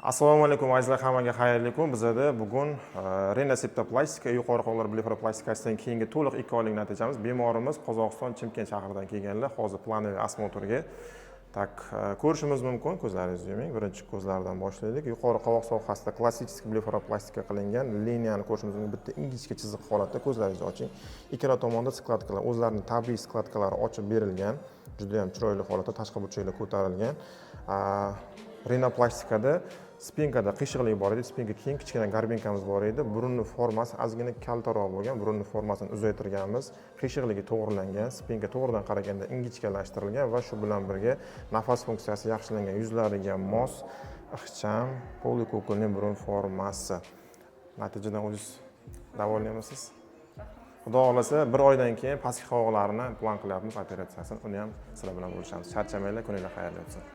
Assalomu alaykum azizlar, hammaga xayrli kun. Bizda bugun Rena septoplastika, yuqori qo'llar blefroplastikasidan keyingi to'liq 2 oylik natijamiz. Bemorimiz Qozog'iston Chimkent shahridan kelganlar. Hozir planoviy osmotrga ko'rishimiz mumkin. Ko'zlaringizni yuming. Birinchi ko'zlardan boshlaylik. Yuqori qovoq sohasida klassik blefroplastika qilingan liniyani ko'rishimiz mumkin. Bitta ingichka chiziq holatda ko'zlaringizni oching. Ikkala tomonda skladkalar, o'zlarining tabiiy skladkalari ochib berilgan. Juda ham chiroyli holatda tashqi burchaklar ko'tarilgan. Rinoplastikada spinkada qiyshiqlik bor edi, spinka keyin kichkina garbinkamiz bor edi. Burunning formasi ozgina kaltaroq bo'lgan, burunning formasini uzaytirganmiz. Qiyshiqligi to'g'rilangan, spinka to'g'ridan qaraganda ingichkalashtirilgan va shu bilan birga nafas funksiyasi yaxshilangan, yuzlariga mos, ixcham, polikukulning burun formasi. Natijadan o'zingiz davolanamisiz? Xudo xolasa 1 oydan keyin pastki qovoqlarini plan qilyapmiz operatsiyasini. Uni ham sizlar bilan bo'lishamiz. Charchamanglar, kuninglar xayrli bo'lsin.